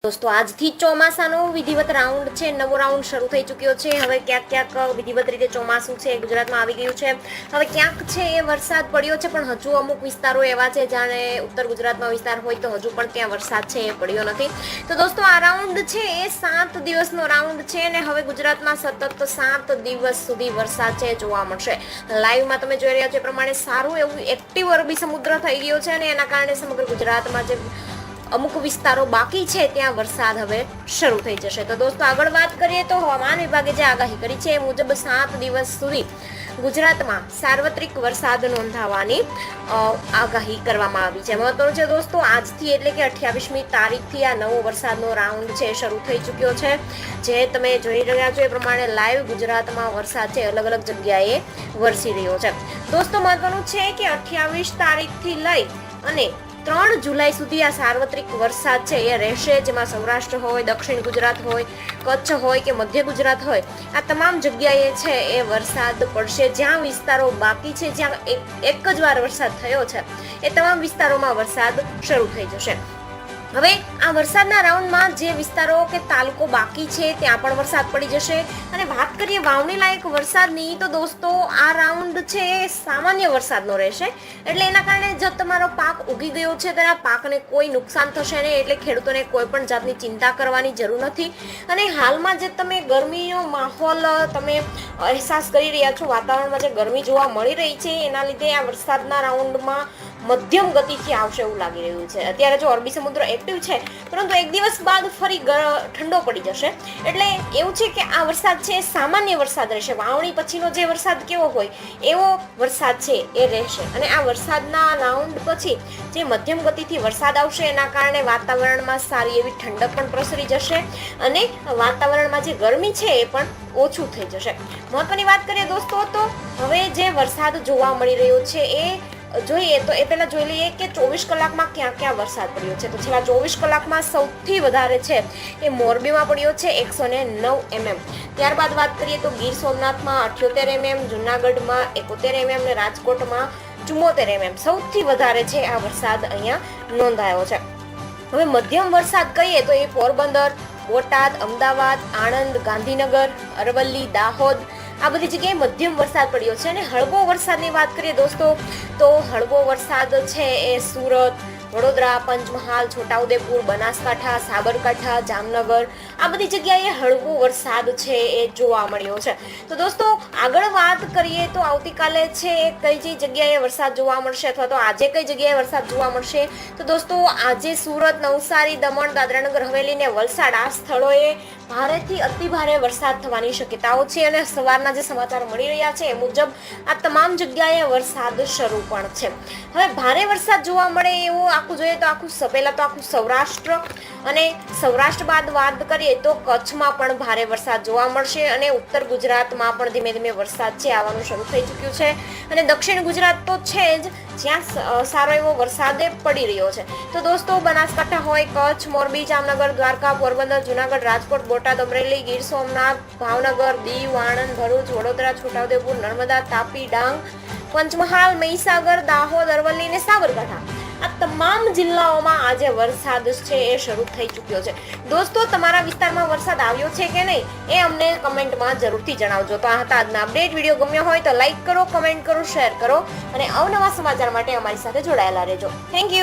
दोस्तों આજથી ચોમાસાનો વિધિવત રાઉન્ડ છે, નવો રાઉન્ડ શરૂ થઈ ચૂક્યો છે। હવે ક્યાંક ક્યાંક વિધિવત રીતે ચોમાસું છે ગુજરાતમાં આવી ગયું છે। હવે ક્યાંક છે એ વરસાદ પડ્યો છે, પણ હજુ અમુક વિસ્તારો એવા છે જાણે ઉત્તર ગુજરાતમાં વિસ્તાર હોય તો હજુ પણ ત્યાં વરસાદ છે એ પડ્યો નથી। તો દોસ્તો આ રાઉન્ડ છે એ 7 દિવસનો રાઉન્ડ છે અને હવે ગુજરાતમાં સતત 7 દિવસ સુધી વરસાદ છે જોવા મળશે। લાઈવમાં તમે જોઈ રહ્યા છો એ પ્રમાણે સારું એવું એક્ટિવ અરબી સમુદ્ર થઈ ગયો છે અને એના કારણે સમગ્ર ગુજરાતમાં જે અમુક વિસ્તારો બાકી છે ત્યાં વરસાદ હવે શરૂ થઈ જશે। તો દોસ્તો આગળ વાત કરીએ તો હવામાન વિભાગે જે આગાહી કરી છે એ મુજબ 7 દિવસ સુધી ગુજરાતમાં સાર્વત્રિક વરસાદ નોંધાવાની આગાહી કરવામાં આવી છે। મહત્વનું છે દોસ્તો આજથી એટલે કે 28મી તારીખથી આ નવો વરસાદનો રાઉન્ડ છે શરૂ થઈ ચૂક્યો છે। જે તમે જોઈ રહ્યા છો એ પ્રમાણે લાઈવ ગુજરાતમાં વરસાદ છે અલગ અલગ જગ્યાએ વરસી રહ્યો છે। દોસ્તો મહત્વનું છે કે 28 તારીખથી લઈ અને 3 જુલાઈ સુધી આ સાર્વત્રિક વરસાદ છે એ રહેશે, જેમાં સૌરાષ્ટ્ર હોય, દક્ષિણ ગુજરાત હોય, કચ્છ હોય કે મધ્ય ગુજરાત હોય, આ તમામ જગ્યાએ છે એ વરસાદ પડશે। જ્યાં વિસ્તારો બાકી છે, જ્યાં એક જ વાર વરસાદ થયો છે એ તમામ વિસ્તારોમાં વરસાદ શરૂ થઈ જશે। હવે આ વરસાદના રાઉન્ડમાં જે વિસ્તારો કે તાલુકો બાકી છે ત્યાં પણ વરસાદ પડી જશે। અને વાત કરીએ વાવણી લાયક વરસાદની તો દોસ્તો આ રાઉન્ડ છે એ સામાન્ય વરસાદનો રહેશે, એટલે એના કારણે જો તમારો પાક ઉગી ગયો છે તો આ પાકને કોઈ નુકસાન થશે નહીં, એટલે ખેડૂતોને કોઈ પણ જાતની ચિંતા કરવાની જરૂર નથી। અને હાલમાં જે તમે ગરમીનો માહોલ તમે અહેસાસ કરી રહ્યા છો, વાતાવરણમાં જે ગરમી જોવા મળી રહી છે એના લીધે આ વરસાદના રાઉન્ડમાં મધ્યમ ગતિથી આવશે એવું લાગી રહ્યું છે। અત્યારે જો અરબી સમુદ્ર એક્ટિવ છે, પરંતુ એક દિવસ બાદ ફરી ઠંડો પડી જશે, એટલે એવું છે કે આ વરસાદ છે સામાન્ય વરસાદ રહેશે। વાવણી પછીનો જે વરસાદ કેવો હોય એવો વરસાદ છે એ રહેશે। અને આ વરસાદના રાઉન્ડ પછી જે મધ્યમ ગતિથી વરસાદ આવશે એના કારણે વાતાવરણમાં સારી એવી ઠંડક પણ પ્રસરી જશે અને વાતાવરણમાં જે ગરમી છે એ પણ ઓછું થઈ જશે। મહત્વની વાત કરીએ દોસ્તો તો હવે જે વરસાદ જોવા મળી રહ્યો છે એ જોઈએ તો એ પહેલા જોઈ લઈએ કે 24 કલાકમાં ક્યાં ક્યાં વરસાદ પડ્યો છે। તો છેલ્લા 24 કલાકમાં સૌથી વધારે છે એ મોરબીમાં પડ્યો છે 109 mm। ત્યારબાદ વાત કરીએ તો ગીર સોમનાથમાં 78 mm, જુનાગઢમાં 71 mm અને રાજકોટમાં 74 mm સૌથી વધારે છે આ વરસાદ અહીંયા નોંધાયો છે। હવે મધ્યમ વરસાદ કહીએ તો એ પોરબંદર, બોટાદ, અમદાવાદ, આણંદ, ગાંધીનગર, અરવલ્લી, દાહોદ આ બધી જગ્યાએ મધ્યમ વરસાદ પડ્યો છે। અને હળવો વરસાદની વાત કરીએ દોસ્તો તો હળવો વરસાદ છે એ સુરત, વડોદરા, પંચમહાલ, છોટાઉદેપુર, બનાસકાંઠા, સાબરકાંઠા, જામનગર આ બધી જગ્યાએ હળવો વરસાદ છે એ જોવા મળ્યો છે। તો દોસ્તો આગળ વાત કરીએ તો આવતીકાલે છે એ કઈ જગ્યાએ વરસાદ જોવા મળશે અથવા તો આજે કઈ જગ્યાએ વરસાદ જોવા મળશે તો દોસ્તો આજે સુરત, નવસારી, દમણ, દાદરાનગર હવેલી ને વલસાડ આ સ્થળોએ ભારેથી અતિ ભારે વરસાદ થવાની શક્યતાઓ છે। અને સવારના જે સમાચાર મળી રહ્યા છે એ મુજબ આ તમામ જગ્યાએ વરસાદ શરૂ પણ છે। હવે ભારે વરસાદ જોવા મળે એવું આખું જોઈએ તો પહેલા તો આખું સૌરાષ્ટ્ર અને સૌરાષ્ટ્ર બાદ વાત કરીએ તો કચ્છમાં પણ ભારે વરસાદ જોવા મળશે અને ઉત્તર ગુજરાતમાં પણ ધીમે ધીમે વરસાદ છે આવવાનું શરૂ થઈ ચૂક્યું છે। અને દક્ષિણ ગુજરાત તો છે જ જ્યાં સારો એવો વરસાદ પડી રહ્યો છે। તો દોસ્તો બનાસકાંઠા હોય, કચ્છ, મોરબી, જામનગર, દ્વારકા, પોરબંદર, જુનાગઢ, રાજકોટ, બોટાદ, અમરેલી, ગીર સોમનાથ, ભાવનગર, દીવ, આણંદ, ભરૂચ, વડોદરા, છોટાઉદેપુર, નર્મદા, તાપી, ડાંગ, પંચમહાલ, મહીસાગર, દાહોદ, અરવલ્લી અને સાબરકાંઠા આ તમામ જિલ્લાઓમાં આજે વરસાદ છે એ શરૂ થઈ ચૂક્યો છે। દોસ્તો તમારા વિસ્તારમાં વરસાદ આવ્યો છે કે નહીં એ અમને કમેન્ટમાં જરૂરથી જણાવજો। તો આ હતા આજના અપડેટ। વિડીયો ગમ્યો હોય તો લાઈક કરો, કમેન્ટ કરો, શેર કરો અને અવનવા સમાચાર માટે અમારી સાથે જોડાયેલા રહેજો। Thank you.